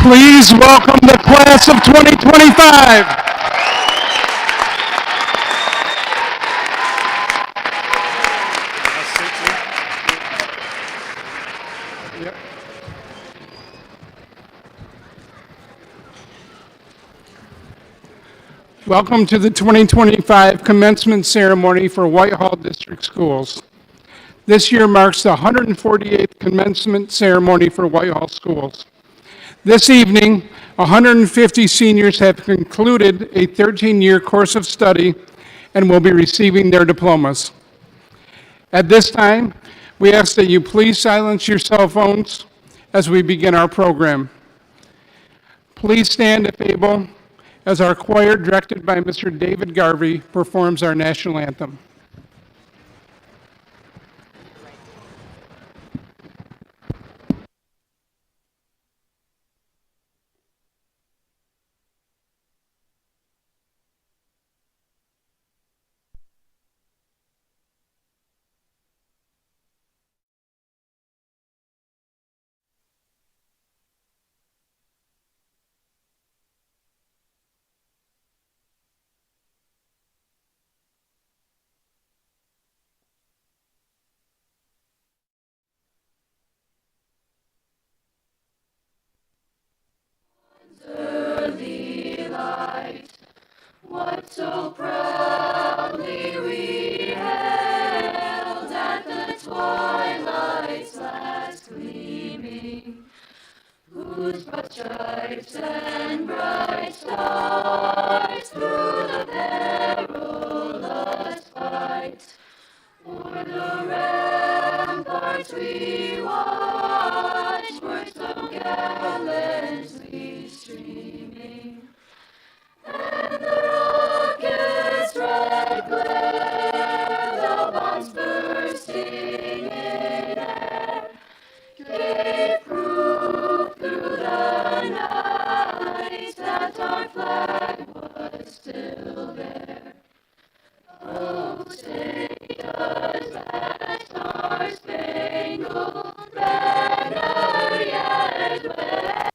Please welcome the class of 2025. Welcome to the 2025 commencement ceremony for Whitehall District Schools. This year marks the 148th commencement ceremony for Whitehall Schools. This evening, 150 seniors have concluded a 13-year course of study and will be receiving their diplomas. At this time, we ask that you please silence your cell phones as we begin our program. Please stand if able as our choir, directed by Mr. David Garvey, performs our national anthem. What so proudly we hailed at the twilight's last gleaming, whose broad stripes and bright stars through the perilous fight o'er the ramparts we watched were so gallantly streaming. And the rocket's red glare, the bombs bursting in air, gave proof through the night that our flag was still there. Oh, say does that star-spangled banner yet wave?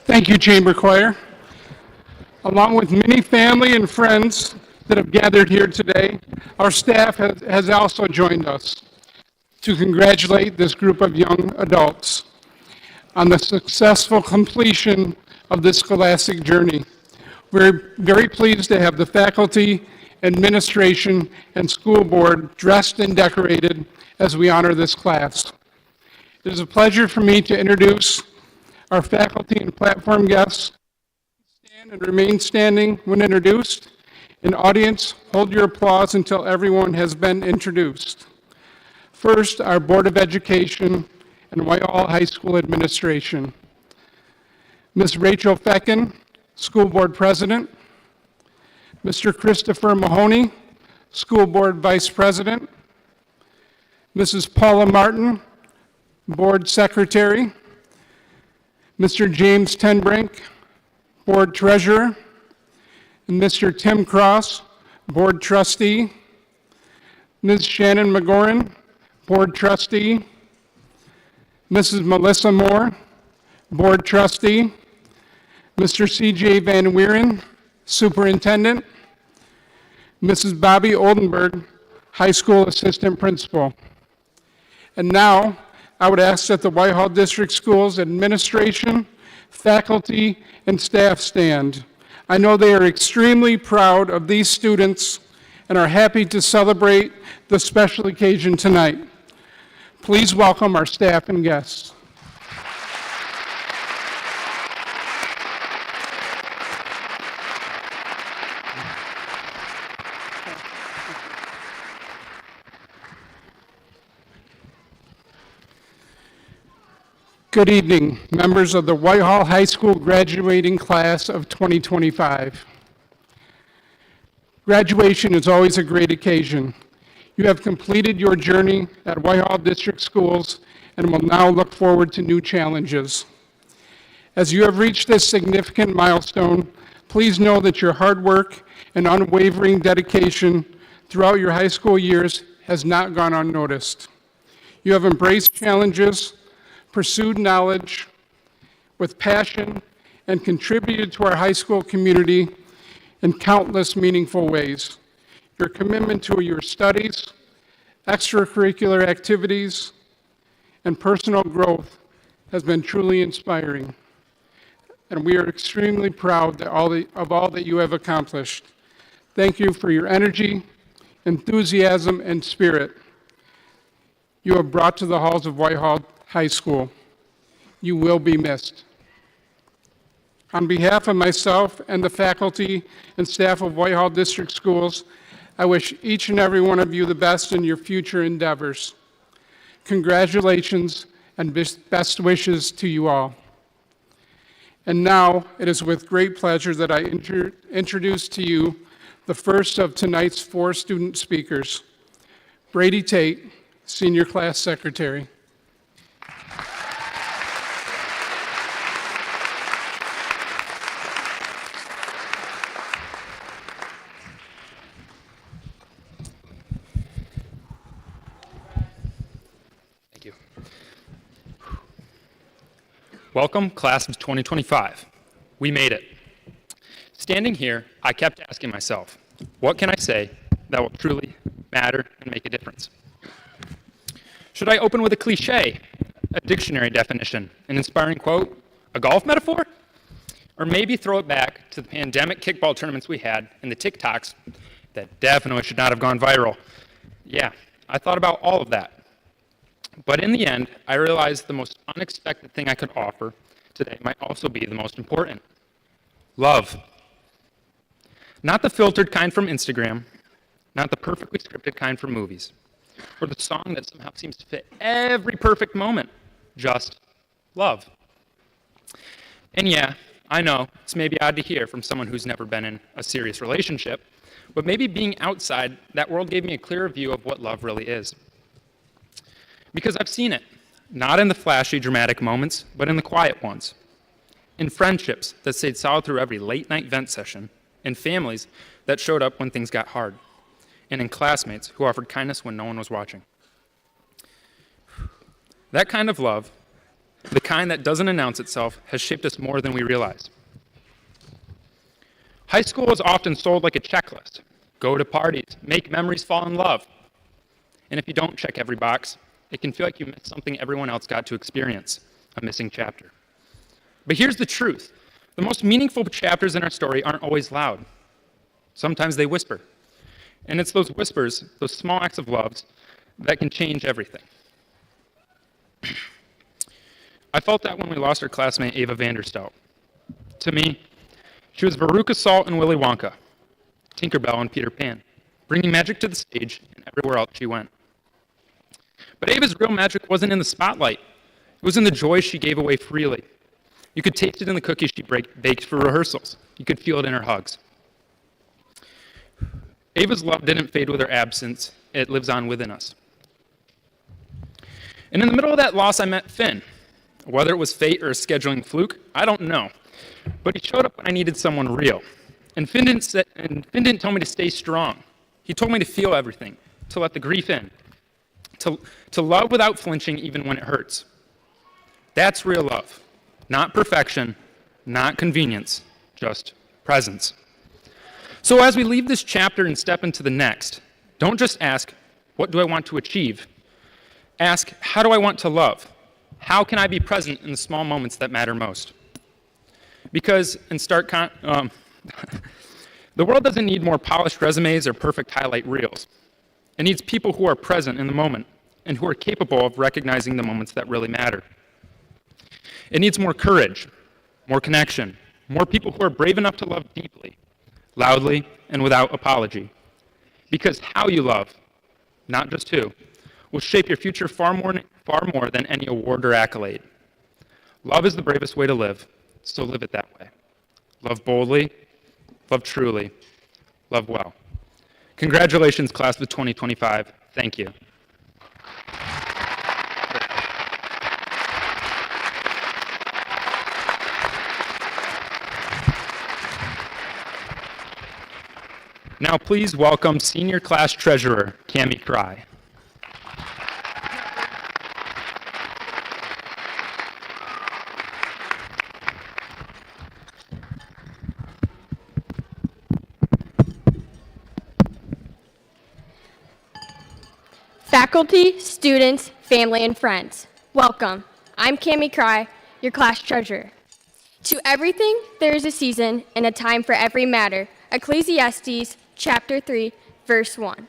Thank you, Chamber Choir. Along with many family and friends that have gathered here today, our staff has also joined us to congratulate this group of young adults on the successful completion of this scholastic journey. We're very pleased to have the faculty, administration, and school board dressed and decorated as we honor this class. It is a pleasure for me to introduce our faculty and platform guests. Stand and remain standing when introduced. And audience, hold your applause until everyone has been introduced. First, our Board of Education and Whitehall High School Administration. Ms. Rachel Feckin, School Board President. Mr. Christopher Mahoney, School Board Vice President. Mrs. Paula Martin, Board Secretary. Mr. James Tenbrink, Board Treasurer, and Mr. Tim Cross, Board Trustee, Ms. Shannon McGoran, Board Trustee, Mrs. Melissa Moore, Board Trustee, Mr. C.J. Van Wieren, Superintendent, Mrs. Bobby Oldenburg, High School Assistant Principal. And now, I would ask that the Whitehall District Schools administration, faculty, and staff stand. I know they are extremely proud of these students and are happy to celebrate the special occasion tonight. Please welcome our staff and guests. Good evening, members of the Whitehall High School graduating class of 2025. Graduation is always a great occasion. You have completed your journey at Whitehall District Schools and will now look forward to new challenges. As you have reached this significant milestone, please know that your hard work and unwavering dedication throughout your high school years has not gone unnoticed. You have embraced challenges, pursued knowledge with passion, and contributed to our high school community in countless meaningful ways. Your commitment to your studies, extracurricular activities, and personal growth has been truly inspiring, and we are extremely proud of all that you have accomplished. Thank you for your energy, enthusiasm, and spirit you have brought to the halls of Whitehall High School. You will be missed. On behalf of myself and the faculty and staff of Whitehall District Schools, I wish each and every one of you the best in your future endeavors. Congratulations and best wishes to you all. And now, it is with great pleasure that I introduce to you the first of tonight's 4 student speakers, Brady Tate, Senior Class Secretary. Thank you. Welcome, class of 2025. We made it. Standing here, I kept asking myself, what can I say that will truly matter and make a difference? Should I open with a cliche, a dictionary definition, an inspiring quote, a golf metaphor? Or maybe throw it back to the pandemic kickball tournaments we had and the TikToks that definitely should not have gone viral? Yeah, I thought about all of that. But in the end, I realized the most unexpected thing I could offer today might also be the most important. Love. Not the filtered kind from Instagram, not the perfectly scripted kind from movies, or the song that somehow seems to fit every perfect moment. Just love. And yeah, I know, it's maybe odd to hear from someone who's never been in a serious relationship, but maybe being outside that world gave me a clearer view of what love really is. Because I've seen it, not in the flashy, dramatic moments, but in the quiet ones. In friendships that stayed solid through every late-night vent session, in families that showed up when things got hard, and in classmates who offered kindness when no one was watching. That kind of love, the kind that doesn't announce itself, has shaped us more than we realize. High school is often sold like a checklist. Go to parties, make memories, fall in love. And if you don't check every box, it can feel like you missed something everyone else got to experience, a missing chapter. But here's the truth. The most meaningful chapters in our story aren't always loud. Sometimes they whisper. And it's those whispers, those small acts of love, that can change everything. I felt that when we lost our classmate, Ava Vanderstout. To me, she was Veruca Salt and Willy Wonka, Tinkerbell and Peter Pan, bringing magic to the stage and everywhere else she went. But Ava's real magic wasn't in the spotlight. It was in the joy she gave away freely. You could taste it in the cookies she baked for rehearsals. You could feel it in her hugs. Ava's love didn't fade with her absence. It lives on within us. And in the middle of that loss, I met Finn. Whether it was fate or a scheduling fluke, I don't know. But he showed up when I needed someone real. And Finn didn't tell me to stay strong. He told me to feel everything, to let the grief in, to love without flinching even when it hurts. That's real love. Not perfection, not convenience, just presence. So as we leave this chapter and step into the next, don't just ask, what do I want to achieve? Ask, how do I want to love? How can I be present in the small moments that matter most? Because, in stark The world doesn't need more polished resumes or perfect highlight reels. It needs people who are present in the moment and who are capable of recognizing the moments that really matter. It needs more courage, more connection, more people who are brave enough to love deeply, loudly, and without apology. Because how you love, not just who, will shape your future far more than any award or accolade. Love is the bravest way to live, so live it that way. Love boldly, love truly, love well. Congratulations, class of 2025. Thank you. Now please welcome Senior Class Treasurer, Cami Cry. Faculty, students, family, and friends, welcome. I'm Cami Cry, your class treasurer. To everything, there is a season and a time for every matter. Ecclesiastes chapter 3, verse 1.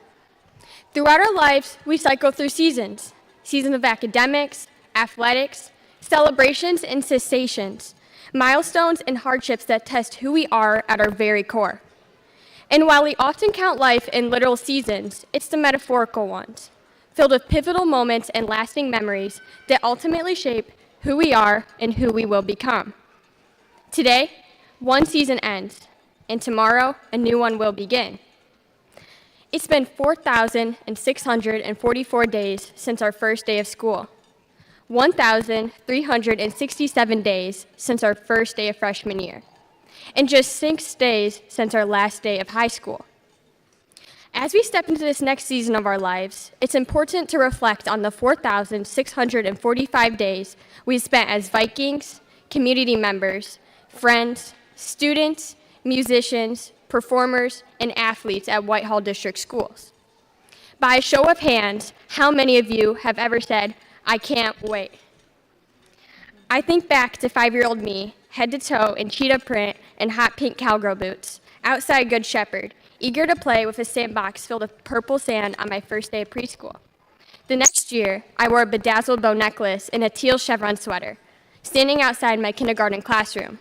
Throughout our lives, we cycle through seasons. Seasons of academics, athletics, celebrations and cessations, milestones and hardships that test who we are at our very core. And while we often count life in literal seasons, it's the metaphorical ones, filled with pivotal moments and lasting memories that ultimately shape who we are and who we will become. Today, one season ends, and tomorrow, a new one will begin. It's been 4,644 days since our first day of school, 1,367 days since our first day of freshman year, and just 6 days since our last day of high school. As we step into this next season of our lives, it's important to reflect on the 4,645 days we spent as Vikings, community members, friends, students, musicians, performers, and athletes at Whitehall District Schools. By a show of hands, how many of you have ever said, "I can't wait"? I think back to 5-year-old me, head to toe in cheetah print and hot pink cowgirl boots, outside Good Shepherd, eager to play with a sandbox filled with purple sand on my first day of preschool. The next year, I wore a bedazzled bow necklace and a teal chevron sweater, standing outside my kindergarten classroom.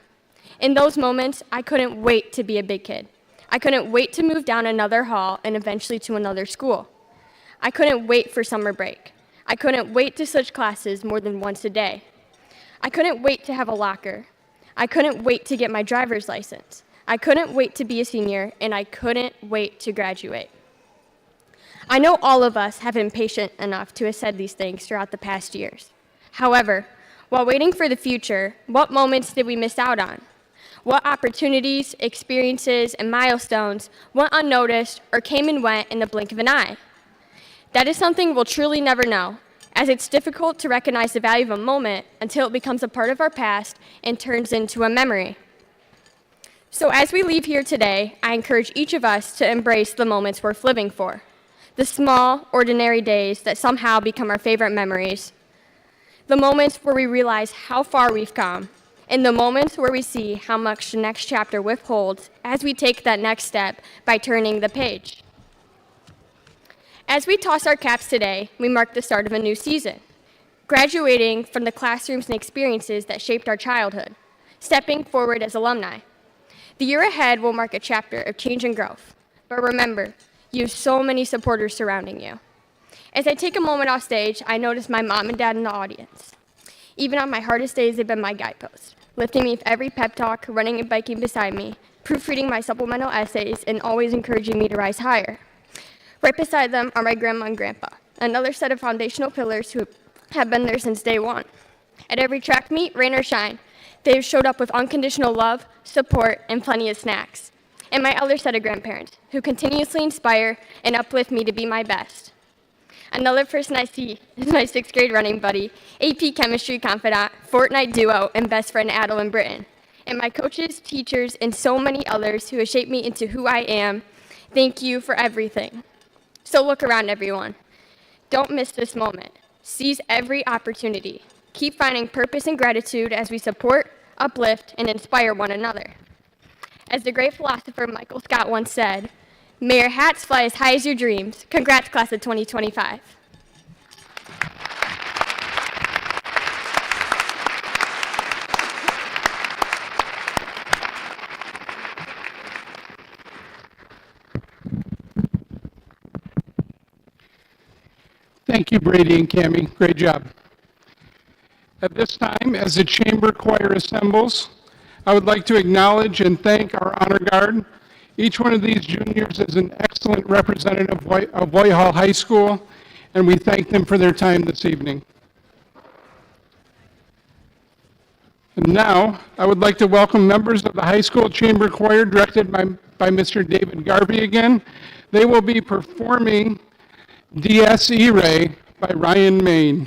In those moments, I couldn't wait to be a big kid. I couldn't wait to move down another hall and eventually to another school. I couldn't wait for summer break. I couldn't wait to switch classes more than once a day. I couldn't wait to have a locker. I couldn't wait to get my driver's license. I couldn't wait to be a senior, and I couldn't wait to graduate. I know all of us have been patient enough to have said these things throughout the past years. However, while waiting for the future, what moments did we miss out on? What opportunities, experiences, and milestones went unnoticed or came and went in the blink of an eye? That is something we'll truly never know, as it's difficult to recognize the value of a moment until it becomes a part of our past and turns into a memory. So as we leave here today, I encourage each of us to embrace the moments worth living for, the small, ordinary days that somehow become our favorite memories, the moments where we realize how far we've come, and the moments where we see how much the next chapter withholds as we take that next step by turning the page. As we toss our caps today, we mark the start of a new season, graduating from the classrooms and experiences that shaped our childhood, stepping forward as alumni. The year ahead will mark a chapter of change and growth, but remember, you have so many supporters surrounding you. As I take a moment off stage, I notice my mom and dad in the audience. Even on my hardest days, they've been my guideposts, lifting me with every pep talk, running and biking beside me, proofreading my supplemental essays, and always encouraging me to rise higher. Right beside them are my grandma and grandpa, another set of foundational pillars who have been there since day one. At every track meet, rain or shine, they have showed up with unconditional love, support, and plenty of snacks. And my other set of grandparents, who continuously inspire and uplift me to be my best. Another person I see is my 6th grade running buddy, AP chemistry confidant, Fortnite duo, and best friend Adeline Britton. And my coaches, teachers, and so many others who have shaped me into who I am. Thank you for everything. So look around, everyone. Don't miss this moment. Seize every opportunity. Keep finding purpose and gratitude as we support, uplift, and inspire one another. As the great philosopher Michael Scott once said, may your hats fly as high as your dreams. Congrats, class of 2025. Thank you, Brady and Cami. Great job. At this time, as the chamber choir assembles, I would like to acknowledge and thank our honor guard. Each one of these juniors is an excellent representative of Whitehall High School, and we thank them for their time this evening. And now, I would like to welcome members of the high school chamber choir directed by Mr. David Garvey again. They will be performing Dies Irae by Ryan Main.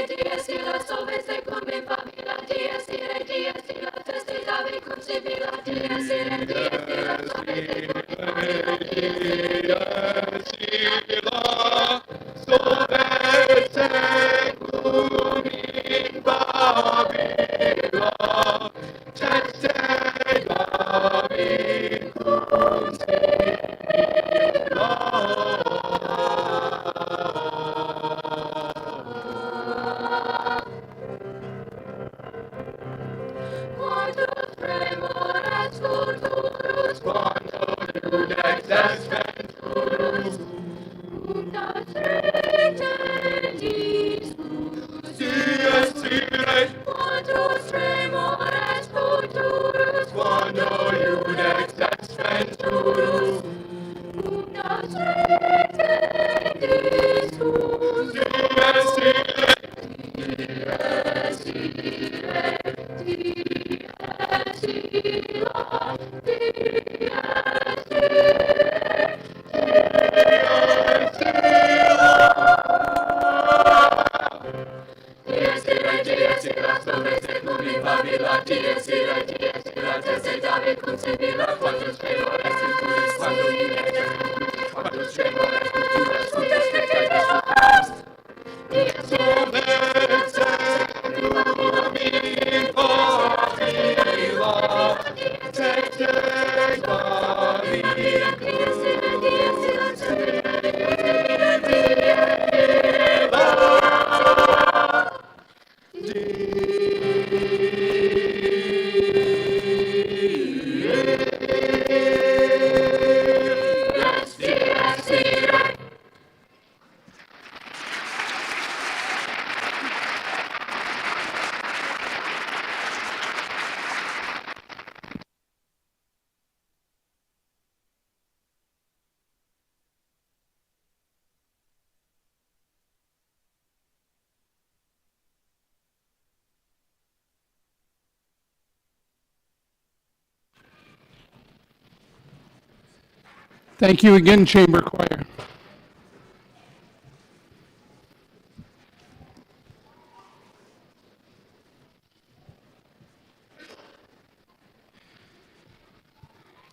Dies ira, solve secum in famila. Dies ira, testes ave cum civila. Dies ira, solve secum in famila. Mortus tremoras futurus, quando nudex est venturus. Untas retendis Dies irae. Mortus tremoras futurus, quando nudex est venturus. Untas retendis Dies irae. Thank you again, chamber choir.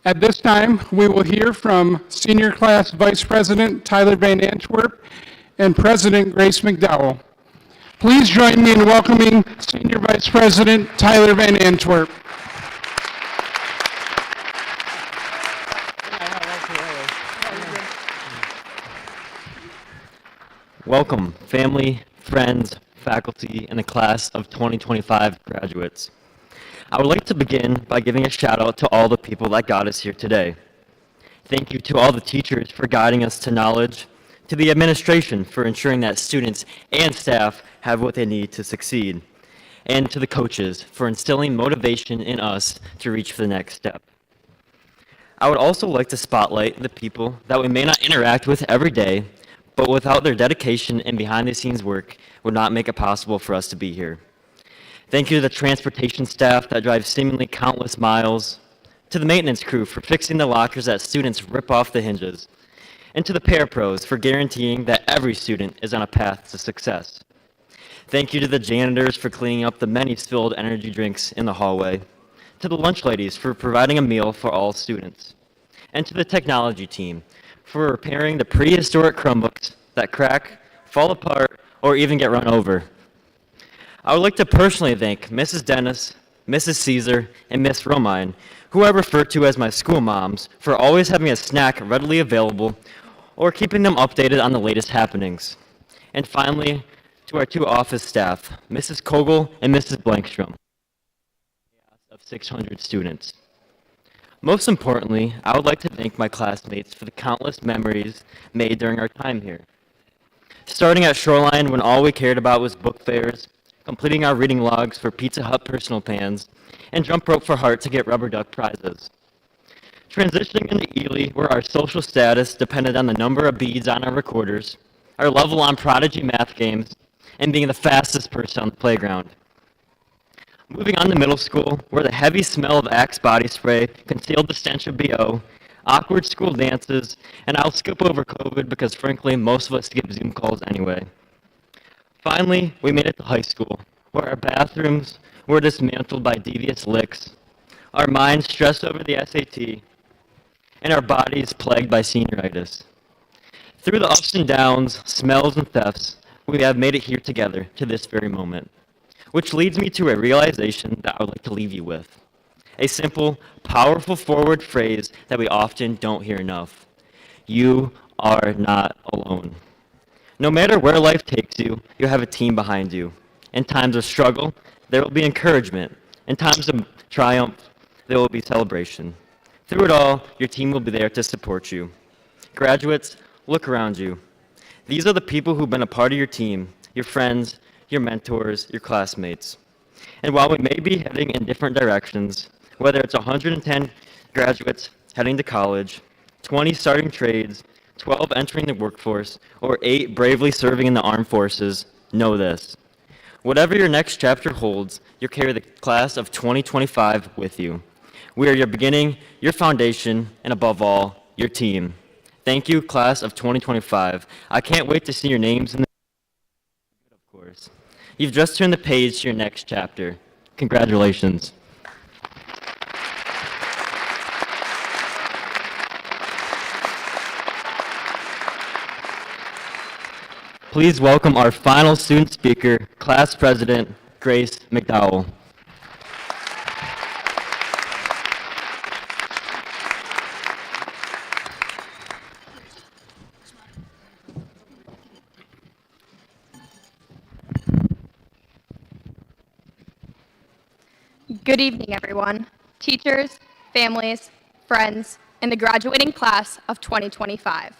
At this time, we will hear from Senior Class Vice President Tyler Van Antwerp and President Grace McDowell. Please join me in welcoming Senior Vice President Tyler Van Antwerp. Welcome, family, friends, faculty, and the class of 2025 graduates. I would like to begin by giving a shout out to all the people that got us here today. Thank you to all the teachers for guiding us to knowledge, to the administration for ensuring that students and staff have what they need to succeed, and to the coaches for instilling motivation in us to reach for the next step. I would also like to spotlight the people that we may not interact with every day, but without their dedication and behind-the-scenes work would not make it possible for us to be here. Thank you to the transportation staff that drives seemingly countless miles, to the maintenance crew for fixing the lockers that students rip off the hinges, and to the parapros for guaranteeing that every student is on a path to success. Thank you to the janitors for cleaning up the many spilled energy drinks in the hallway, to the lunch ladies for providing a meal for all students, and to the technology team for repairing the prehistoric Chromebooks that crack, fall apart, or even get run over. I would like to personally thank Mrs. Dennis, Mrs. Caesar, and Miss Romine, who I refer to as my school moms, for always having a snack readily available or keeping them updated on the latest happenings. And finally, to our two office staff, Mrs. Kogel and Mrs. Blankstrom, of 600 students. Most importantly, I would like to thank my classmates for the countless memories made during our time here. Starting at Shoreline when all we cared about was book fairs, completing our reading logs for Pizza Hut personal pans, and jump rope for heart to get rubber duck prizes. Transitioning into Ely, where our social status depended on the number of beads on our recorders, our level on Prodigy math games, and being the fastest person on the playground. Moving on to middle school, where the heavy smell of Axe body spray concealed the stench of BO, awkward school dances, and I'll skip over COVID because frankly, most of us skip Zoom calls anyway. Finally, we made it to high school, where our bathrooms were dismantled by devious licks, our minds stressed over the SAT, and our bodies plagued by senioritis. Through the ups and downs, smells, and thefts, we have made it here together to this very moment. Which leads me to a realization that I would like to leave you with. A simple, powerful forward phrase that we often don't hear enough. You are not alone. No matter where life takes you, you have a team behind you. In times of struggle, there will be encouragement. In times of triumph, there will be celebration. Through it all, your team will be there to support you. Graduates, look around you. These are the people who've been a part of your team, your friends, your mentors, your classmates. And while we may be heading in different directions, whether it's 110 graduates heading to college, 20 starting trades, 12 entering the workforce, or 8 bravely serving in the armed forces, know this. Whatever your next chapter holds, you'll carry the class of 2025 with you. We are your beginning, your foundation, and above all, your team. Thank you, class of 2025. I can't wait to see your names in the of course. You've just turned the page to your next chapter. Congratulations. Please welcome our final student speaker, class president, Grace McDowell. Good evening, everyone. Teachers, families, friends, and the graduating class of 2025.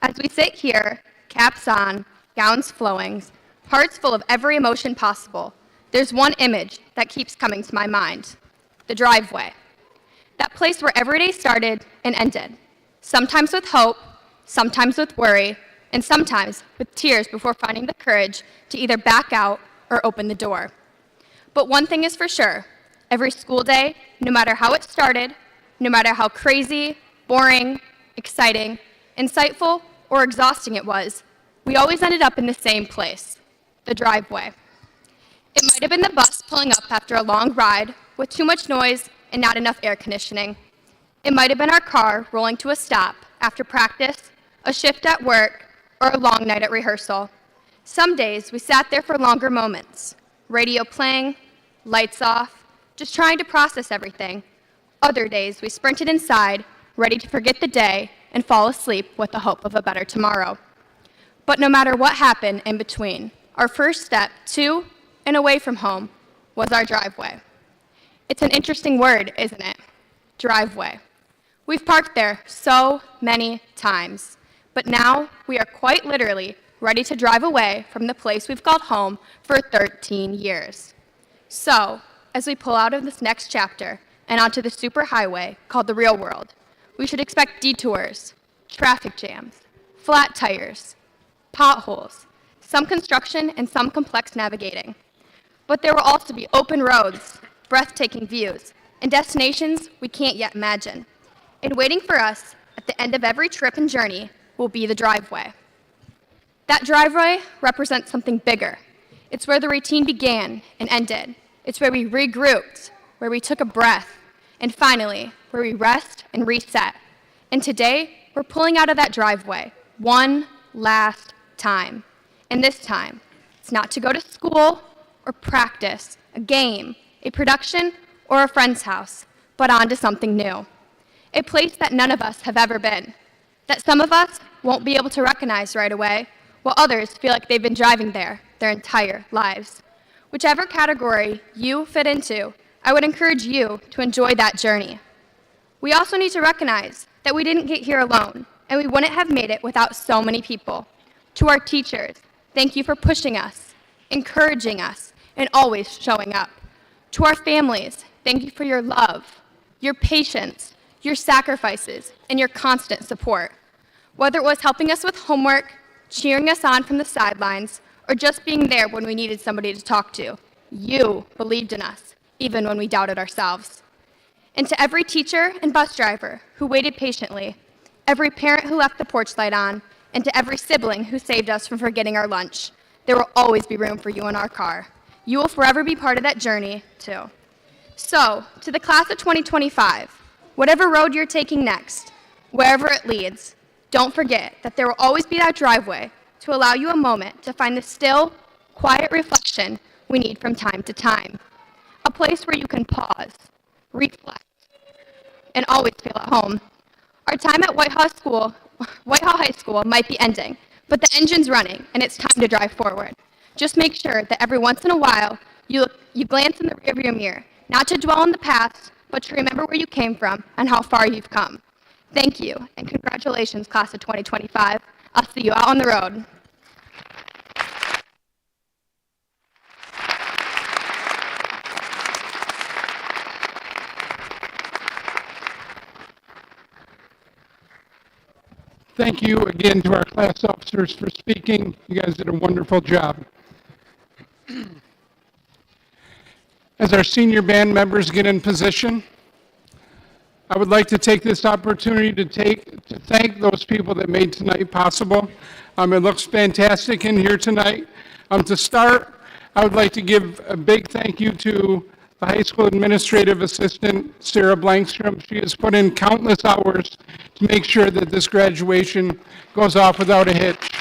As we sit here, caps on, gowns flowing, hearts full of every emotion possible, there's one image that keeps coming to my mind: the driveway. That place where every day started and ended, sometimes with hope, sometimes with worry, and sometimes with tears before finding the courage to either back out or open the door. But one thing is for sure, every school day, no matter how it started, no matter how crazy, boring, exciting, insightful, or exhausting it was, we always ended up in the same place, the driveway. It might have been the bus pulling up after a long ride with too much noise and not enough air conditioning. It might have been our car rolling to a stop after practice, a shift at work, or a long night at rehearsal. Some days we sat there for longer moments, radio playing, lights off, just trying to process everything. Other days we sprinted inside, ready to forget the day and fall asleep with the hope of a better tomorrow. But no matter what happened in between, our first step to and away from home was our driveway. It's an interesting word, isn't it? Driveway. We've parked there so many times, but now we are quite literally ready to drive away from the place we've called home for 13 years. So, as we pull out of this next chapter and onto the superhighway called the real world, we should expect detours, traffic jams, flat tires, potholes, some construction, and some complex navigating. But there will also be open roads, breathtaking views, and destinations we can't yet imagine. And waiting for us at the end of every trip and journey will be the driveway. That driveway represents something bigger. It's where the routine began and ended. It's where we regrouped, where we took a breath, and finally, where we rest and reset. And today, we're pulling out of that driveway one last time. And this time, it's not to go to school or practice, a game, a production, or a friend's house, but on to something new. A place that none of us have ever been, that some of us won't be able to recognize right away, while others feel like they've been driving there their entire lives. Whichever category you fit into, I would encourage you to enjoy that journey. We also need to recognize that we didn't get here alone, and we wouldn't have made it without so many people. To our teachers, thank you for pushing us, encouraging us, and always showing up. To our families, thank you for your love, your patience, your sacrifices, and your constant support. Whether it was helping us with homework, cheering us on from the sidelines, or just being there when we needed somebody to talk to, you believed in us, even when we doubted ourselves. And to every teacher and bus driver who waited patiently, every parent who left the porch light on, and to every sibling who saved us from forgetting our lunch, there will always be room for you in our car. You will forever be part of that journey, too. So, to the class of 2025, whatever road you're taking next, wherever it leads, don't forget that there will always be that driveway to allow you a moment to find the still, quiet reflection we need from time to time. A place where you can pause, reflect, and always feel at home. Our time at Whitehall High School might be ending, but the engine's running and it's time to drive forward. Just make sure that every once in a while you glance in the rearview mirror, not to dwell on the past, but to remember where you came from and how far you've come. Thank you, and congratulations, class of 2025. I'll see you out on the road. Thank you again to our class officers for speaking. You guys did a wonderful job. As our senior band members get in position, I would like to take this opportunity to thank those people that made tonight possible. It looks fantastic in here tonight. To start, I would like to give a big thank you to the high school administrative assistant, Sarah Blankstrom. She has put in countless hours to make sure that this graduation goes off without a hitch.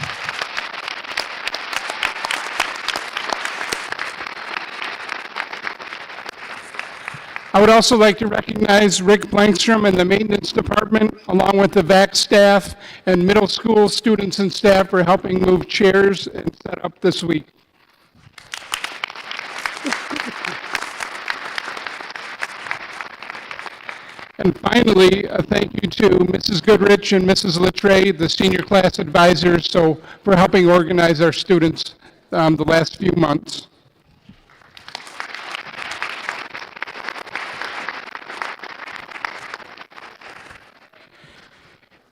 I would also like to recognize Rick Blankstrom and the maintenance department, along with the VAC staff and middle school students and staff for helping move chairs and set up this week. And finally, a thank you to Mrs. Goodrich and Mrs. Latre, the senior class advisors, for helping organize our students the last few months.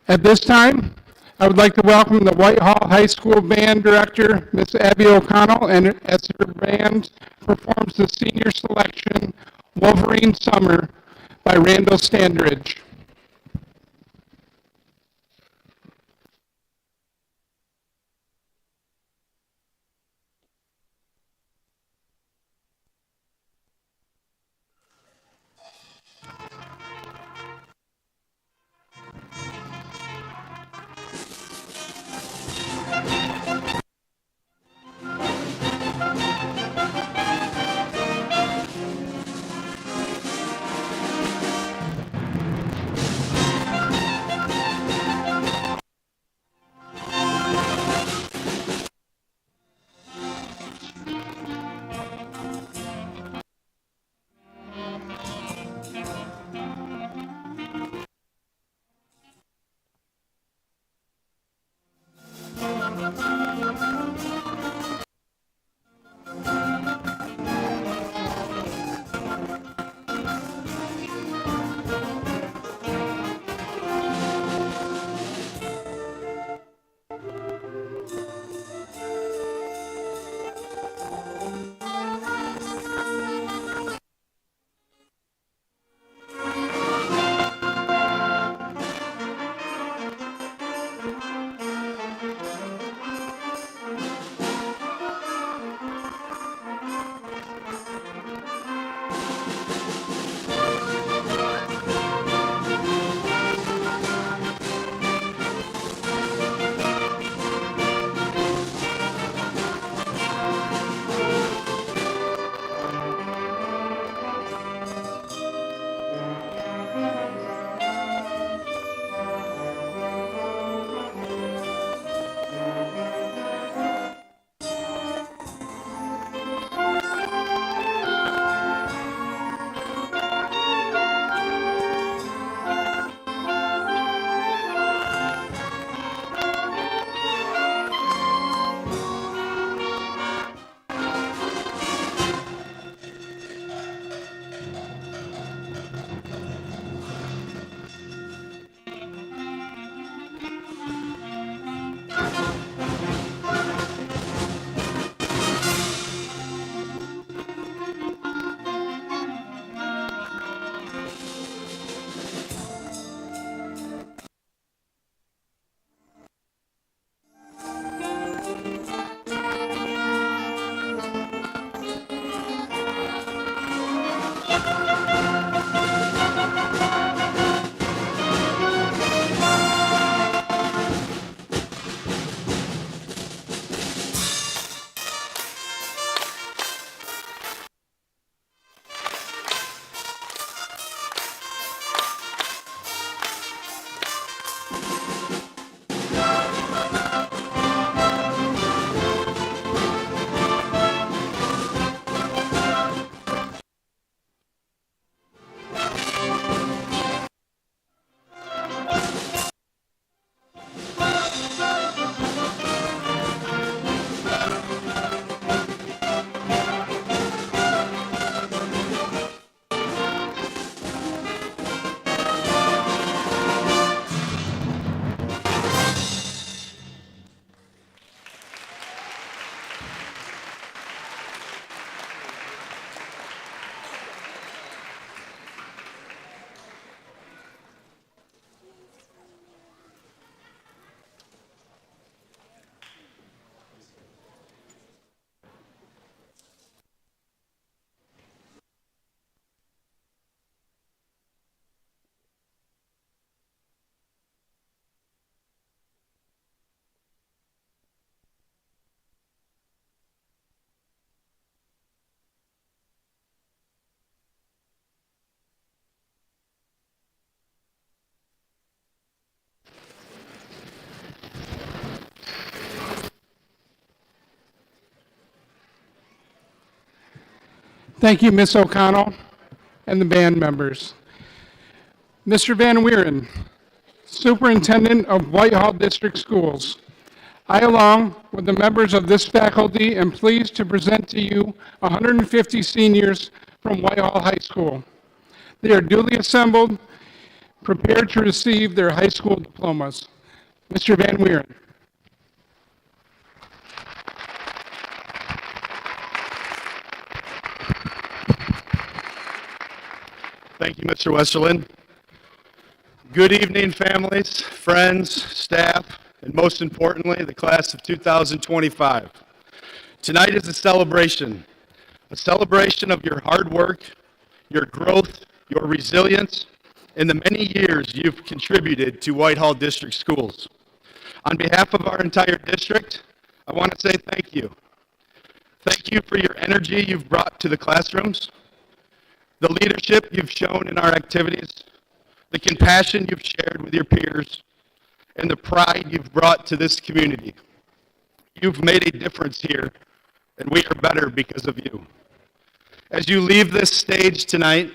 At this time, I would like to welcome the Whitehall High School Band Director, Ms. Abby O'Connell, and as her band performs the senior selection, Wolverine Summer, by Randall Standridge. Thank you, Ms. O'Connell and the band members. Mr. Van Weeren, Superintendent of Whitehall District Schools. I, along with the members of this faculty, am pleased to present to you 150 seniors from Whitehall High School. They are duly assembled, prepared to receive their high school diplomas. Mr. Van Weeren. Thank you, Mr. Westerlin. Good evening, families, friends, staff, and most importantly, the class of 2025. Tonight is a celebration of your hard work, your growth, your resilience, and the many years you've contributed to Whitehall District Schools. On behalf of our entire district, I want to say thank you. Thank you for your energy you've brought to the classrooms, the leadership you've shown in our activities, the compassion you've shared with your peers, and the pride you've brought to this community. You've made a difference here, and we are better because of you. As you leave this stage tonight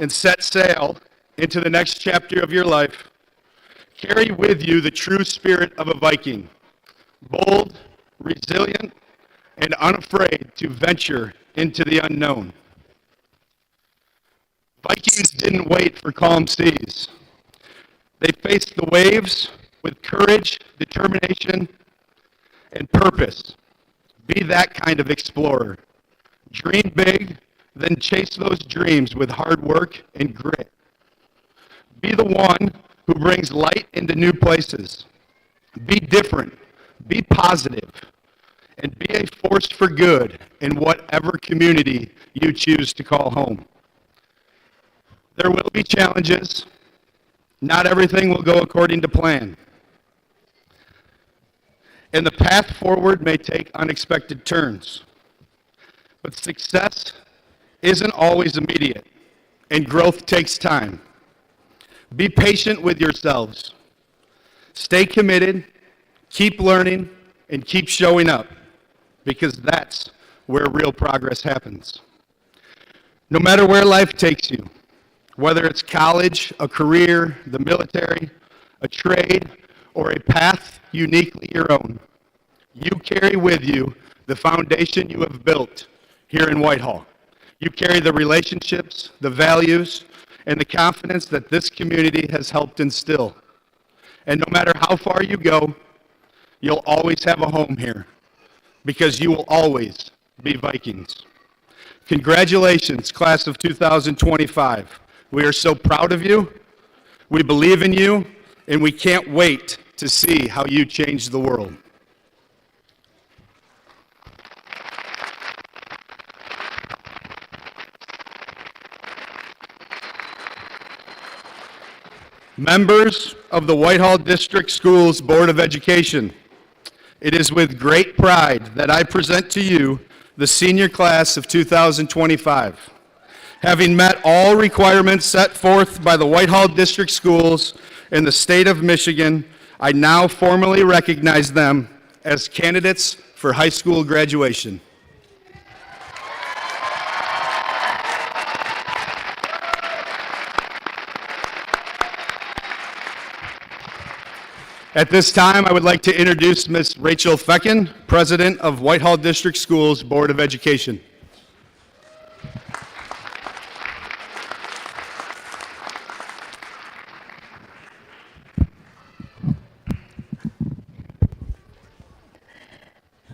and set sail into the next chapter of your life, carry with you the true spirit of a Viking, bold, resilient, and unafraid to venture into the unknown. Vikings didn't wait for calm seas. They faced the waves with courage, determination, and purpose. Be that kind of explorer. Dream big, then chase those dreams with hard work and grit. Be the one who brings light into new places. Be different, be positive, and be a force for good in whatever community you choose to call home. There will be challenges. Not everything will go according to plan. And the path forward may take unexpected turns. But success isn't always immediate, and growth takes time. Be patient with yourselves. Stay committed, keep learning, and keep showing up, because that's where real progress happens. No matter where life takes you, whether it's college, a career, the military, a trade, or a path uniquely your own, you carry with you the foundation you have built here in Whitehall. You carry the relationships, the values, and the confidence that this community has helped instill. And no matter how far you go, you'll always have a home here, because you will always be Vikings. Congratulations, class of 2025. We are so proud of you, we believe in you, and we can't wait to see how you change the world. Members of the Whitehall District Schools Board of Education, it is with great pride that I present to you the senior class of 2025. Having met all requirements set forth by the Whitehall District Schools in the state of Michigan, I now formally recognize them as candidates for high school graduation. At this time, I would like to introduce Ms. Rachel Fecken, President of Whitehall District Schools Board of Education.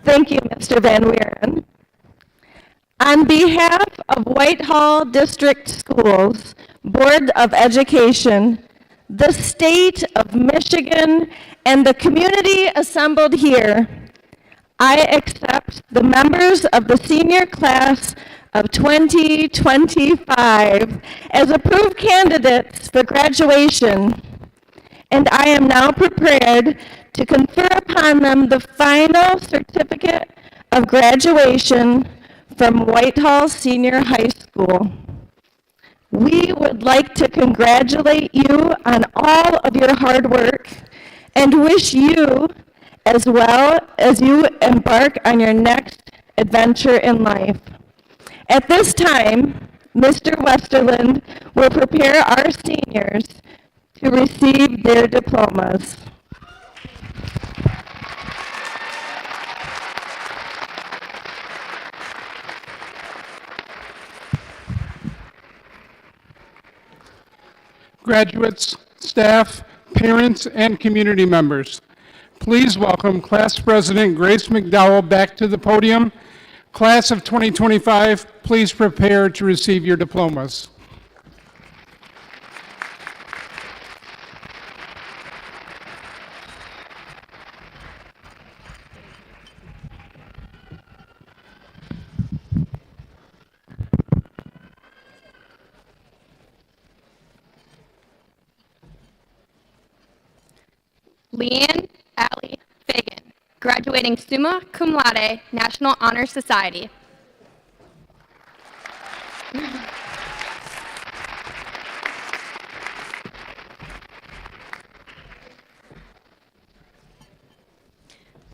Thank you, Mr. Van Weeren. On behalf of Whitehall District Schools Board of Education, the state of Michigan, and the community assembled here, I accept the members of the senior class of 2025 as approved candidates for graduation, and I am now prepared to confer upon them the final certificate of graduation from Whitehall Senior High School. We would like to congratulate you on all of your hard work and wish you, as well as you embark on your next adventure in life. At this time, Mr. Westerland will prepare our seniors to receive their diplomas. Graduates, staff, parents, and community members, please welcome Class President Grace McDowell back to the podium. Class of 2025, please prepare to receive your diplomas. Leanne Allie Fagan, graduating summa cum laude, National Honor Society.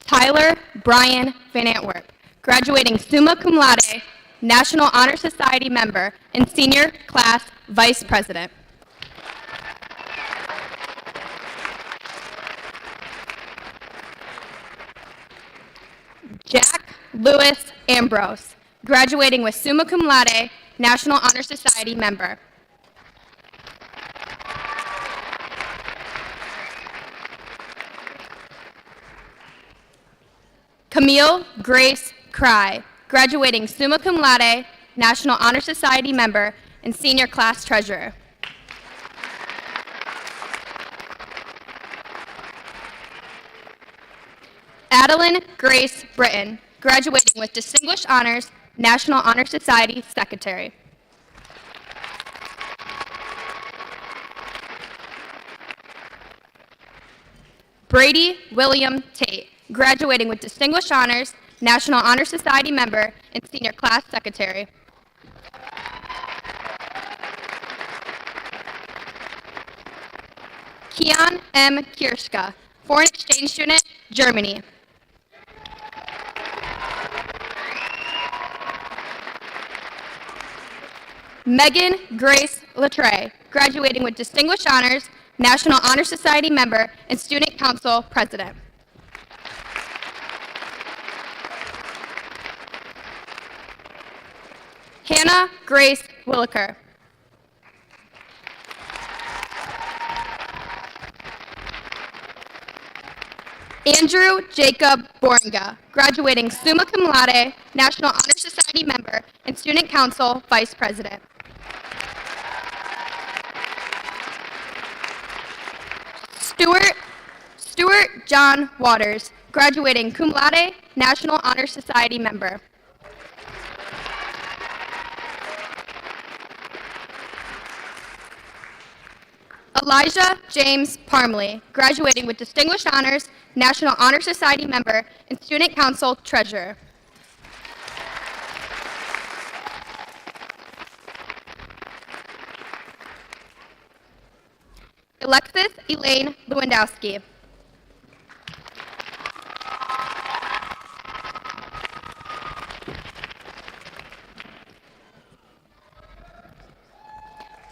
Tyler Brian Van Antwerp, graduating summa cum laude, National Honor Society member and senior class vice president. Jack Lewis Ambrose, graduating with summa cum laude, National Honor Society member. Camille Grace Cry, graduating summa cum laude, National Honor Society member and senior class treasurer. Adeline Grace Britton, graduating with distinguished honors, National Honor Society secretary. Brady William Tate, graduating with distinguished honors, National Honor Society member and senior class secretary. Kian M. Kirschka, foreign exchange student, Germany. Megan Grace Latre, graduating with distinguished honors, National Honor Society member and student council president. Hannah Grace Williker. Andrew Jacob Boringa, graduating summa cum laude, National Honor Society member and student council vice president. Stuart John Waters, graduating cum laude, National Honor Society member. Elijah James Parmley, graduating with distinguished honors, National Honor Society member and student council treasurer. Alexis Elaine Lewandowski.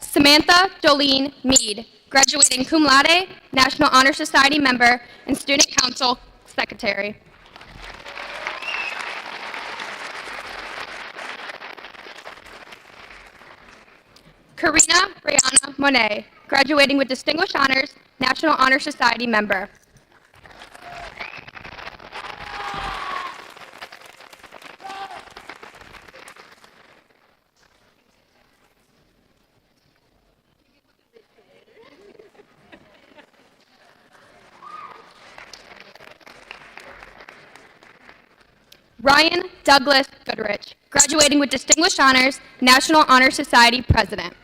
Samantha Jolene Mead, graduating cum laude, National Honor Society member and student council secretary. Karina Brianna Monet, graduating with distinguished honors, National Honor Society member. Ryan Douglas Goodrich, graduating with distinguished honors, National Honor Society president.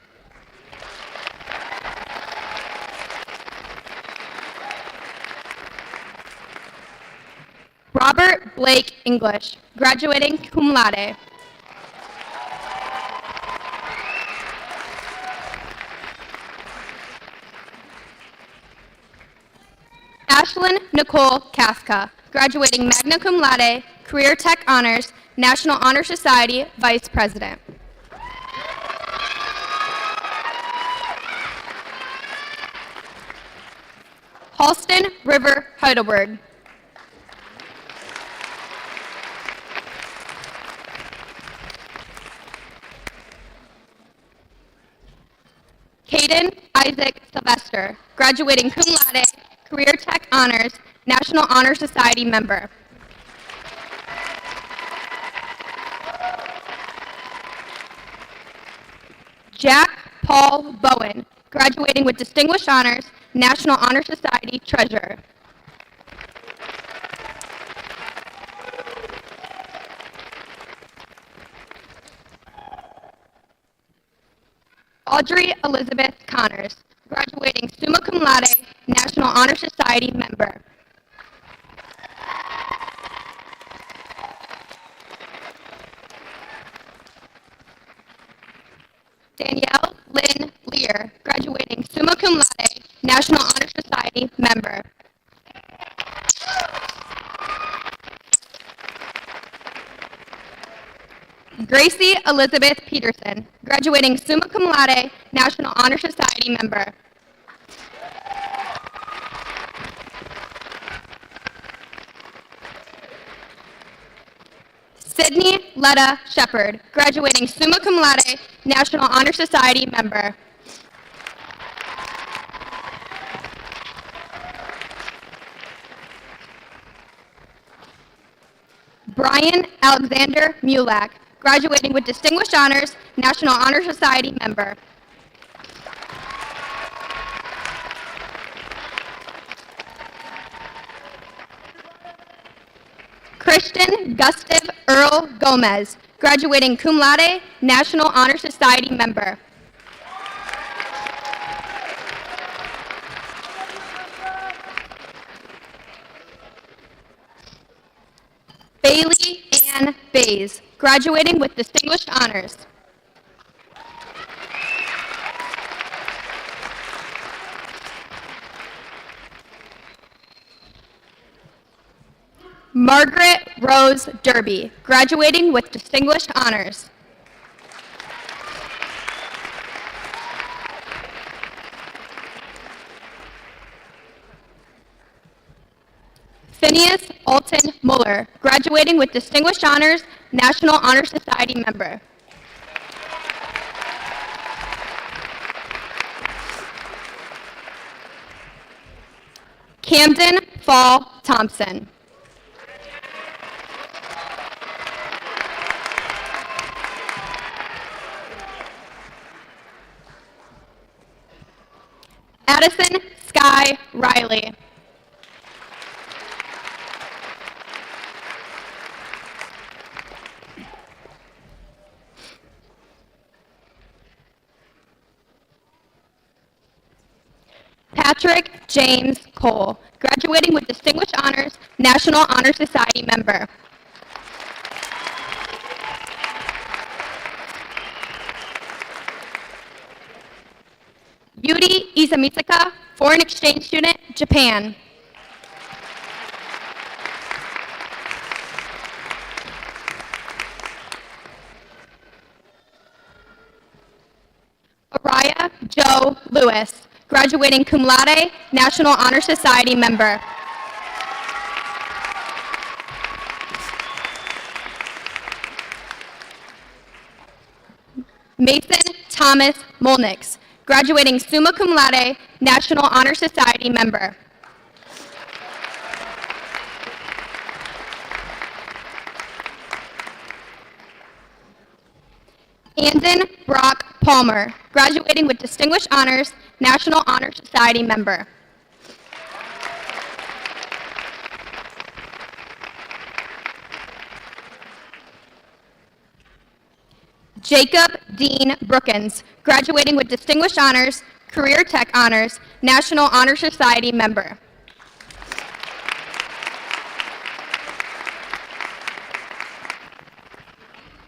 Robert Blake English, graduating cum laude. Ashlyn Nicole Kafka, graduating magna cum laude, Career Tech Honors, National Honor Society Vice President. Halston River Heidelberg. Caden Isaac Sylvester, graduating cum laude, Career Tech Honors, National Honor Society member. Jack Paul Bowen, graduating with Distinguished Honors, National Honor Society treasurer. Audrey Elizabeth Connors, graduating summa cum laude, National Honor Society member. Danielle Lynn Lear, graduating summa cum laude, National Honor Society member. Gracie Elizabeth Peterson, graduating summa cum laude, National Honor Society member. Sydney Letta Shepard, graduating summa cum laude, National Honor Society member. Brian Alexander Mulak, graduating with Distinguished Honors, National Honor Society member. Christian Gustav Earl Gomez, graduating cum laude, National Honor Society member. Bailey Ann Bays, graduating with Distinguished Honors. Margaret Rose Derby, graduating with Distinguished Honors. Phineas Alton Muller, graduating with Distinguished Honors, National Honor Society member. Camden Fall Thompson. Addison Sky Riley. Patrick James Cole, graduating with Distinguished Honors, National Honor Society member. Yuri Izamitsuka, foreign exchange student, Japan. Araya Joe Lewis, graduating cum laude, National Honor Society member. Mason Thomas Molnix, graduating summa cum laude, National Honor Society member. Andon Brock Palmer, graduating with Distinguished Honors, National Honor Society member. Jacob Dean Brookins, graduating with Distinguished Honors, Career Tech Honors, National Honor Society member.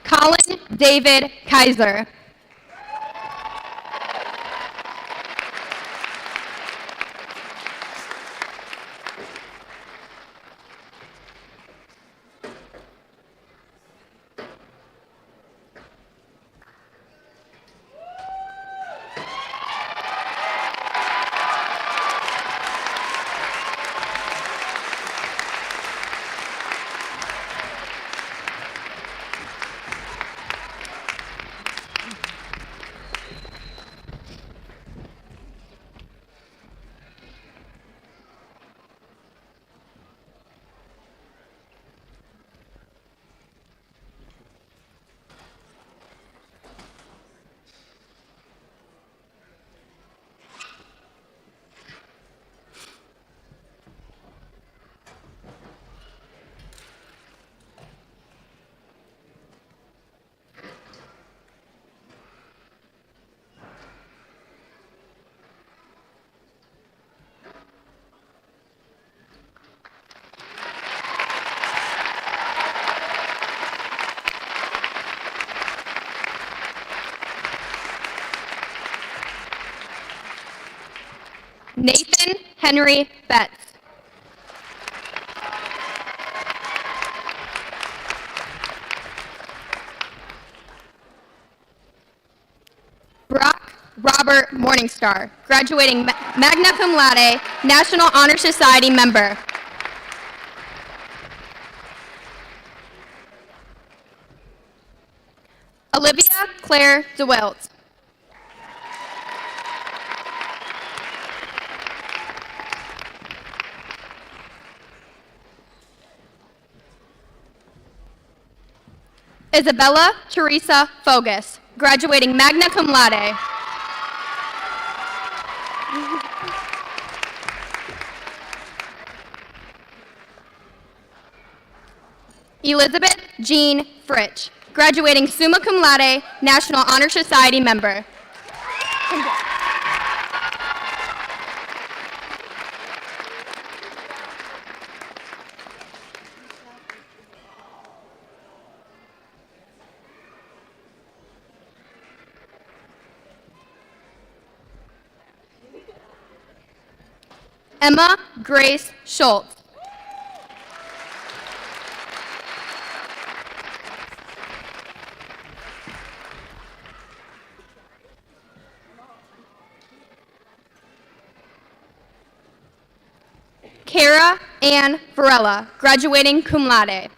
Colin David Kaiser. Nathan Henry Betts. Brock Robert Morningstar, graduating magna cum laude, National Honor Society member. Olivia Claire DeWilt. Isabella Teresa Fogus, graduating magna cum laude. Elizabeth Jean Fritsch, graduating summa cum laude, National Honor Society member. Emma Grace Schultz. Kara Ann Varela, graduating cum laude.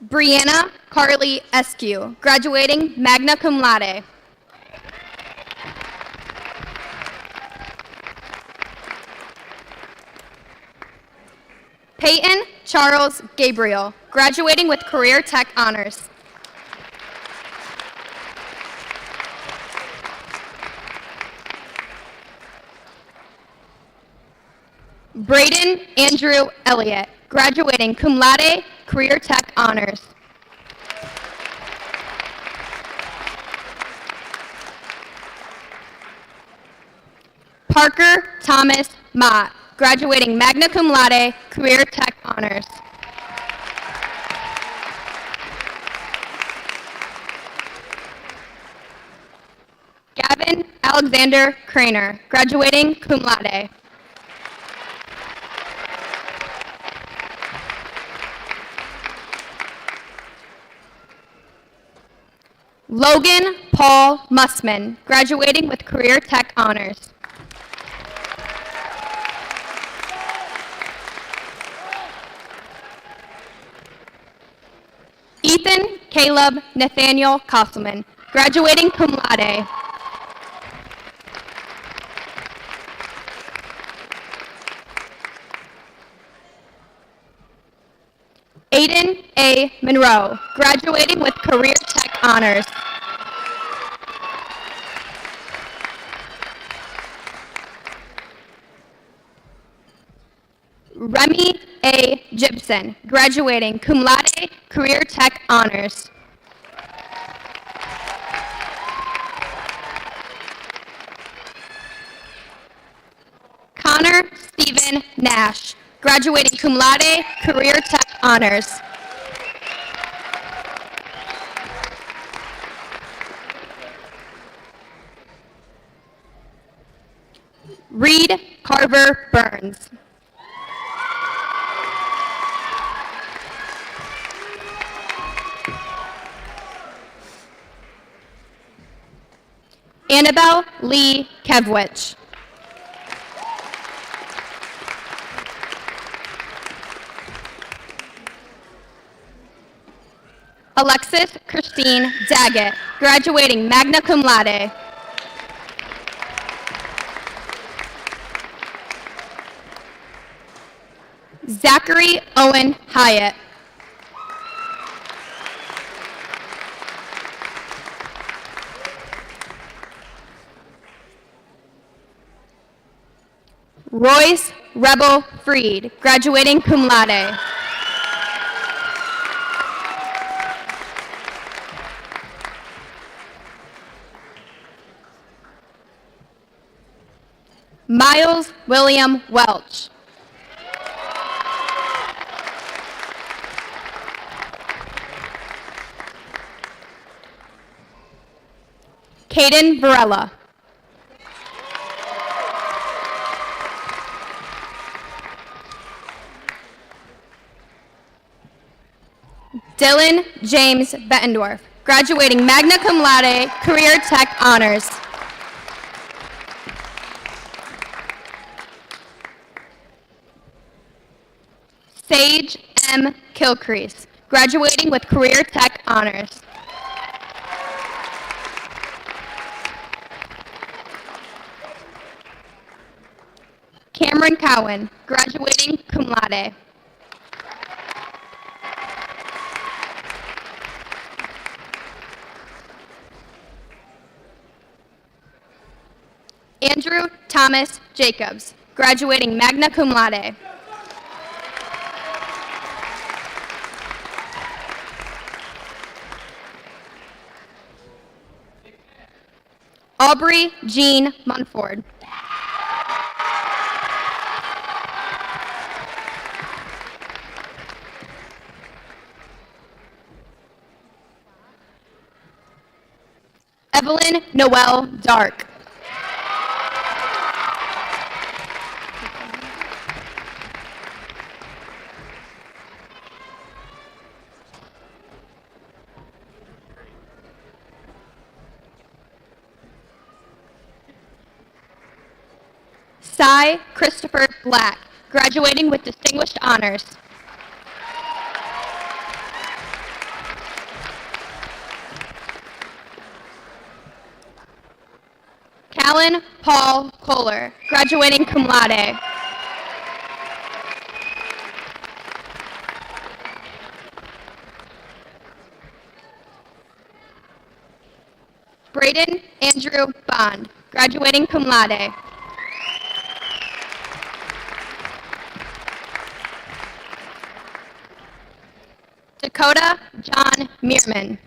Brianna Carly Eskew, graduating magna cum laude. Peyton Charles Gabriel, graduating with Career Tech Honors. Braden Andrew Elliott, graduating cum laude, Career Tech Honors. Parker Thomas Mott, graduating magna cum laude, Career Tech Honors. Gavin Alexander Craner, graduating cum laude. Logan Paul Mussman, graduating with Career Tech Honors. Ethan Caleb Nathaniel Kosselman, graduating cum laude. Aiden A. Monroe, graduating with Career Tech Honors. Remy A. Gibson, graduating cum laude, Career Tech Honors. Connor Stephen Nash, graduating cum laude, Career Tech Honors. Reed Carver Burns. Annabelle Lee Kevwich. Alexis Christine Daggett, graduating magna cum laude. Zachary Owen Hyatt. Royce Rebel Freed, graduating cum laude. Miles William Welch. Caden Varela. Dylan James Bettendorf, graduating magna cum laude, career tech honors. Sage M. Kilcrease, graduating with career tech honors. Cameron Cowan, graduating cum laude. Andrew Thomas Jacobs, graduating magna cum laude. Aubrey Jean Munford. Evelyn Noel Dark. Cy Christopher Black, graduating with distinguished honors. Callan Paul Kohler, graduating cum laude. Braden Andrew Bond, graduating cum laude. Dakota John Meerman.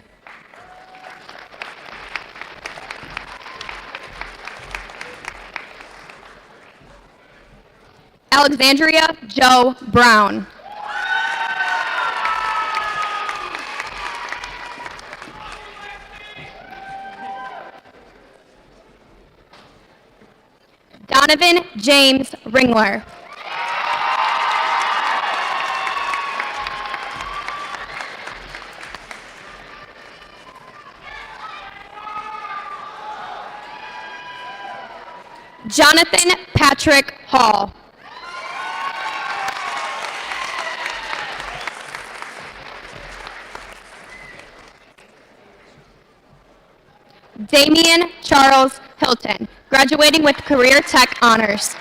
Alexandria Joe Brown. Donovan James Ringler. Jonathan Patrick Hall. Damian Charles Hilton, graduating with career tech honors.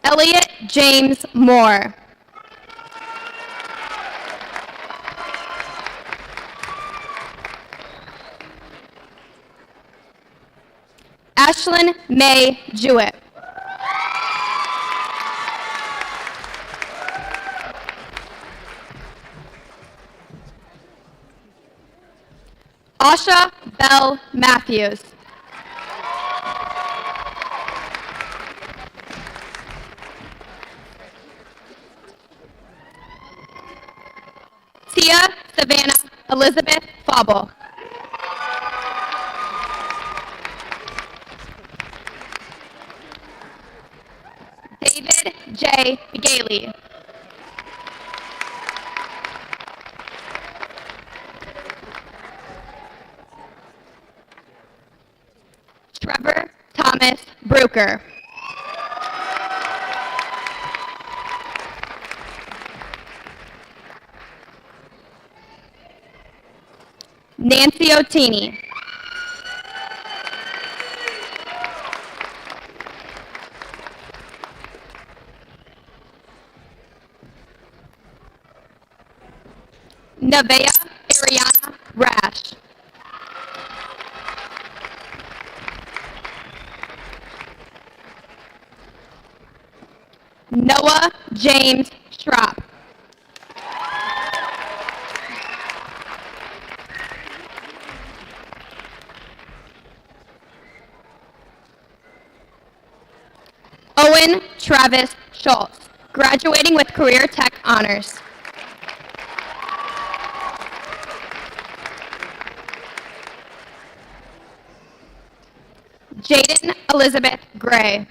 Elliot James Moore. Ashlyn May Jewett. Asha Bell Matthews. Tia Savannah Elizabeth Fauble. David J. Gailey. Trevor Thomas Bruker. Nancy Otini. Nevaeh Ariana Rash. Noah James Schropp. Owen Travis Schultz, graduating with career tech honors. Jaden Elizabeth Gray.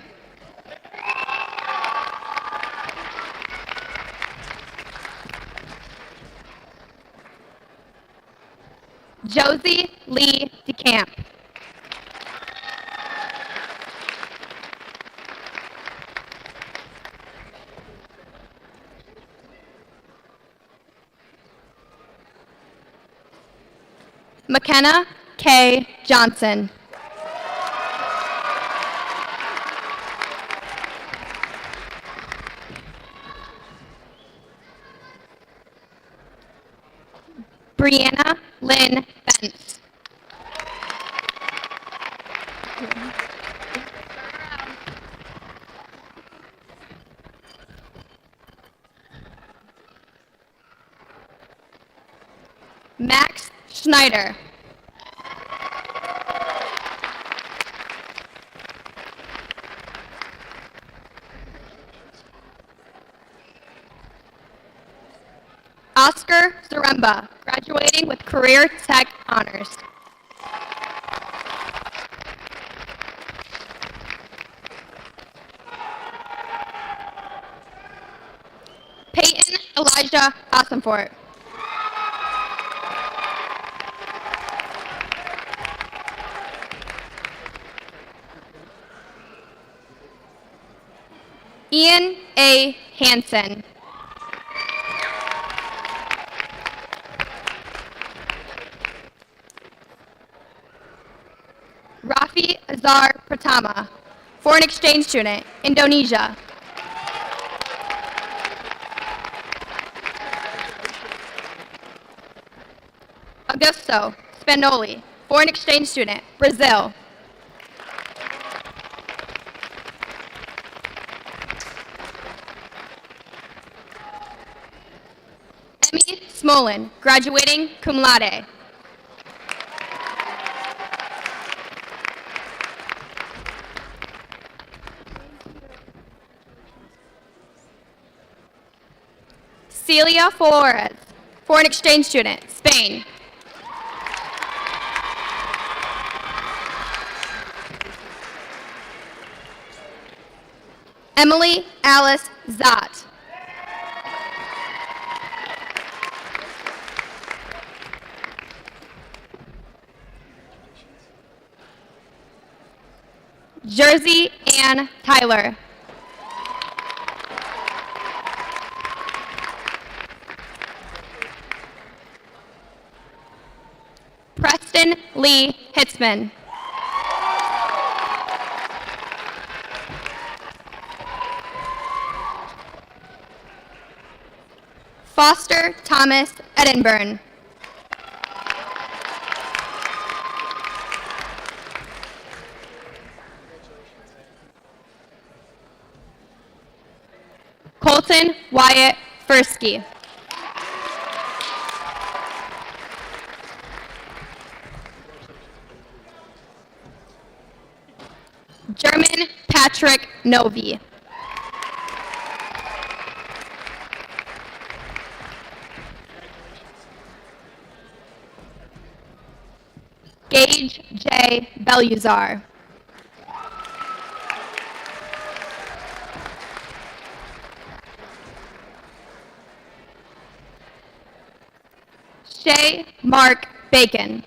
Josie Lee DeCamp. McKenna K. Johnson. Brianna Lynn Bentz. Max Schneider. Oscar Zaremba, graduating with Career Tech Honors. Peyton Elijah Ossenfort. Ian A. Hansen. Rafi Azhar Pratama, foreign exchange student, Indonesia. Augusto Spanoli, foreign exchange student, Brazil. Emmy Smolin, graduating cum laude. Celia Flores, foreign exchange student, Spain. Emily Alice Zott. Jersey Ann Tyler. Preston Lee Hitzman. Foster Thomas Edinburgh. Colton Wyatt Fursky. German Patrick Novi. Gage J. Beluzar. Shay Mark Bacon.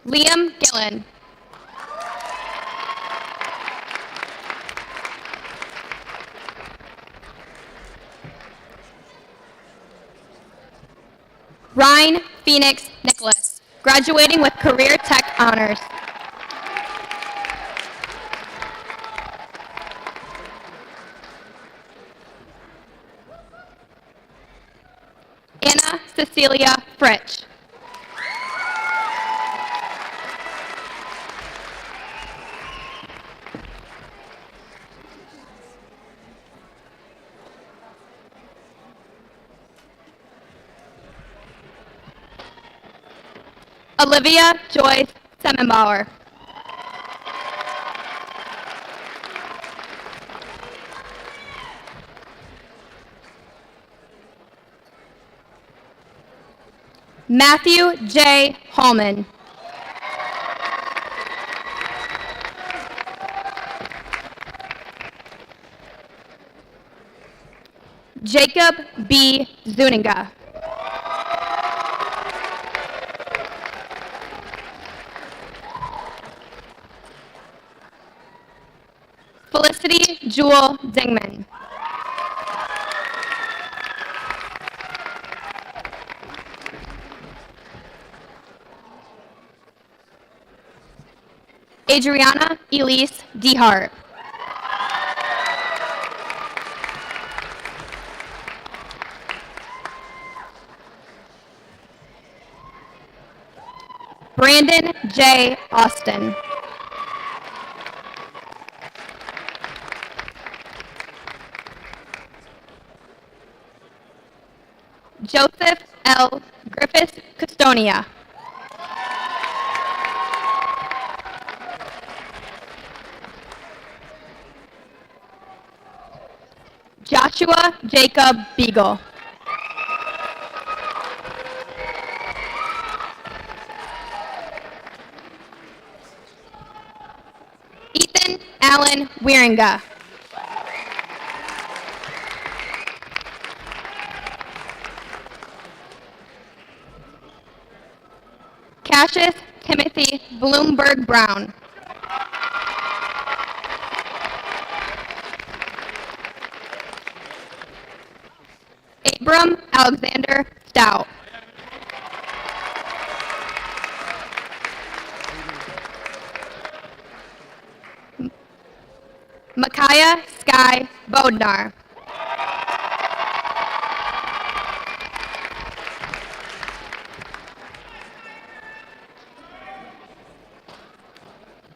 Liam Gillen. Ryan Phoenix Nicholas, graduating with Career Tech Honors. Anna Cecilia Fritsch. Olivia Joyce Semenbauer. Matthew J. Hallman. Jacob B. Zuniga. Felicity Jewel Dingman. Adriana Elise DeHart. Brandon J. Austin. Joseph L. Griffith Custonia. Joshua Jacob Beagle. Ethan Allen Wieringa. Cassius Timothy Bloomberg Brown. Abram Alexander Stout. Micaiah Sky Bodnar.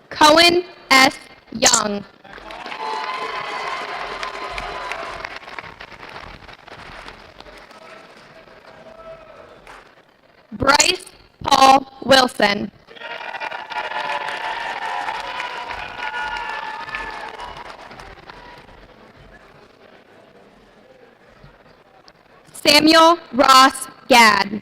Cohen S. Young. Bryce Paul Wilson. Samuel Ross Gadd.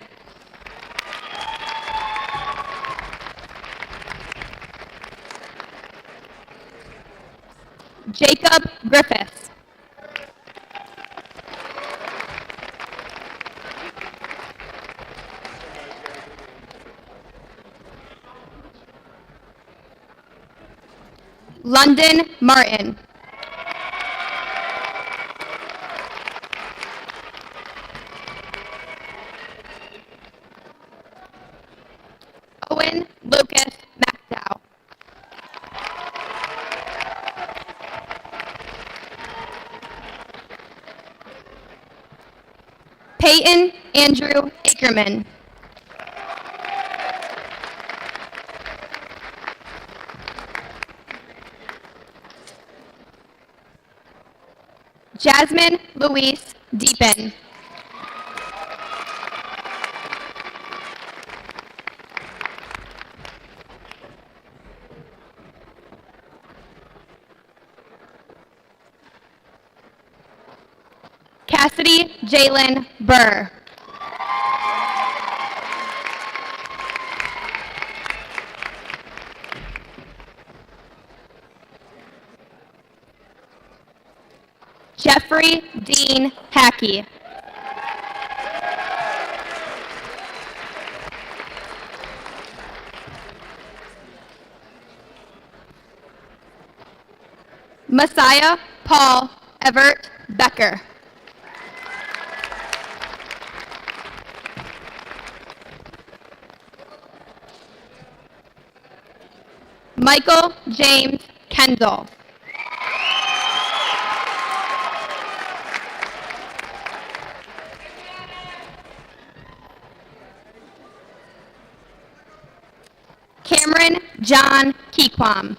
Jacob Griffiths. London Martin. Owen Lucas McDowell. Peyton Andrew Ackerman. Jasmine Louise Deepen. Cassidy Jalen Burr. Jeffrey Dean Hackey. Messiah Paul Everett Becker. Michael James Kendall. Cameron John Keequam.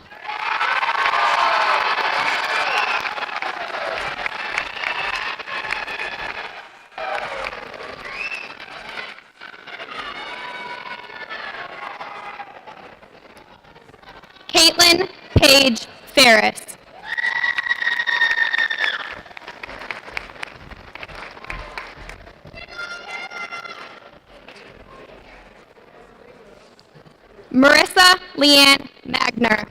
Caitlin Paige Ferris. Marissa Leanne Magner.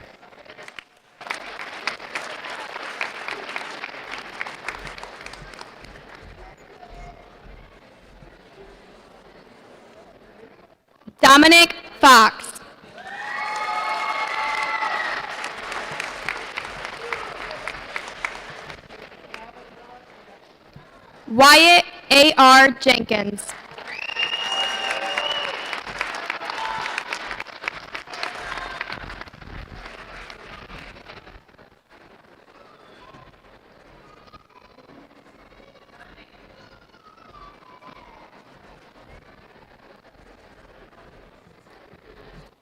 Dominic Fox. Wyatt A.R. Jenkins.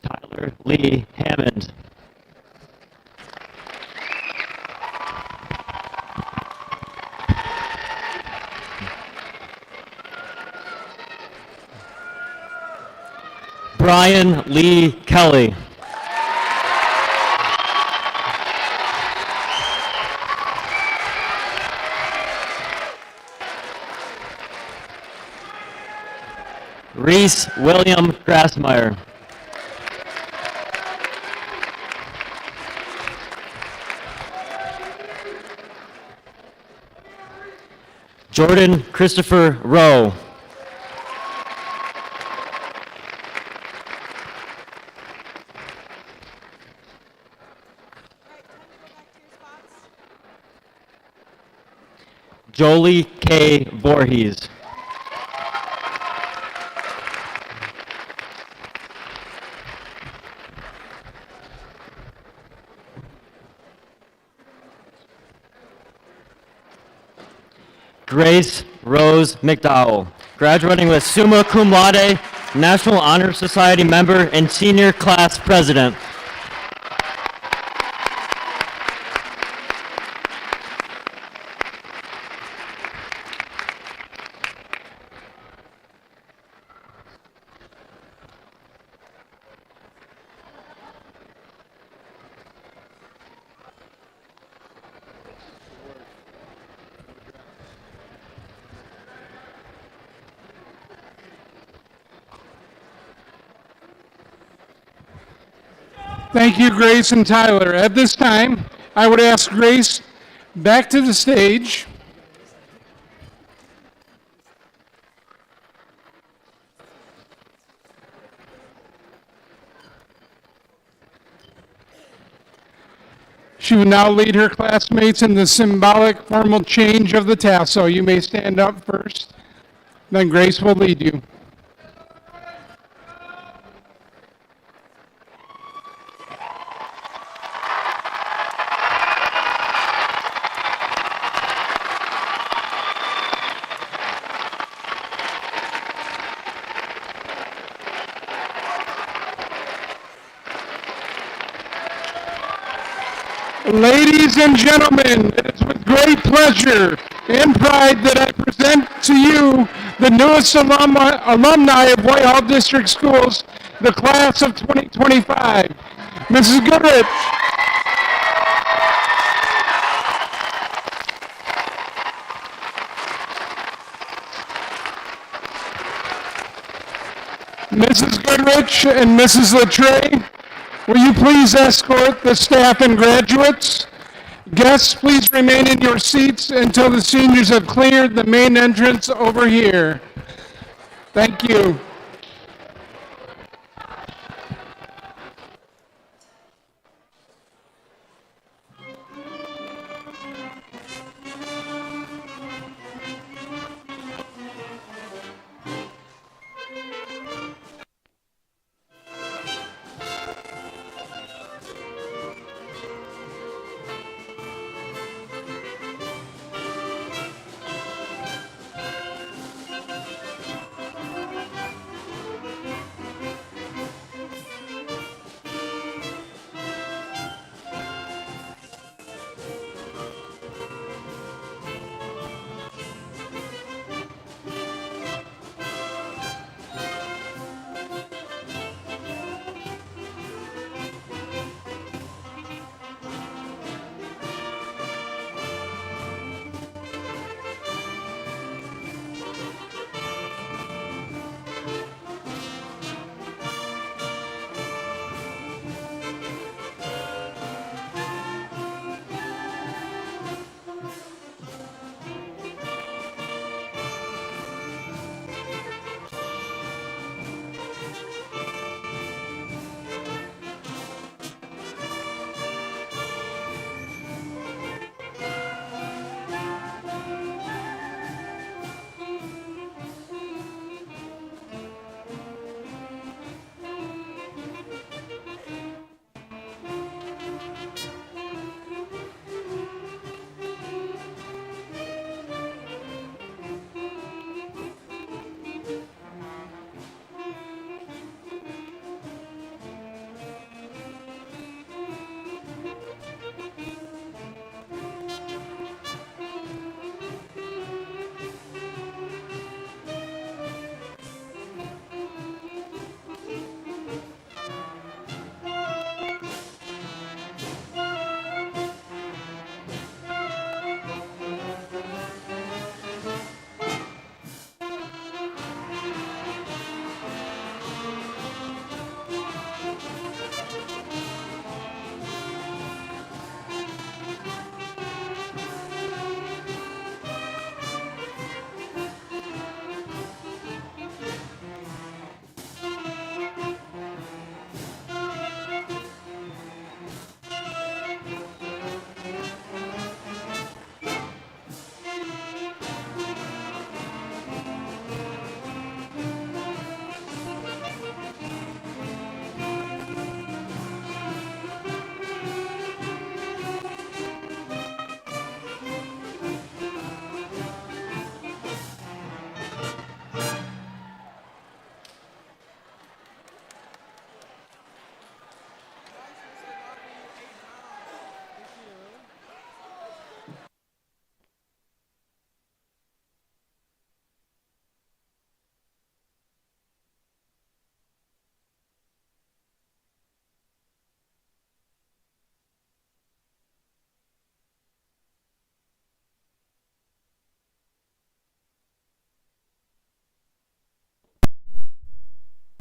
Tyler Lee Hammond. Brian Lee Kelly. Reese William Grassmeyer. Jordan Christopher Rowe. Jolie K. Voorhees. Grace Rose McDowell, graduating with summa cum laude, National Honor Society member, and senior class president. Thank you, Grace and Tyler. At this time, I would ask Grace back to the stage. She will now lead her classmates in the symbolic formal change of the tassel. You may stand up first, then Grace will lead you. Ladies and gentlemen, it is with great pleasure and pride that I present to you the newest alumni of Whitehall District Schools, the class of 2025. Mrs. Goodrich. Mrs. Goodrich and Mrs. Latre, will you please escort the staff and graduates? Guests, please remain in your seats until the seniors have cleared the main entrance over here. Thank you.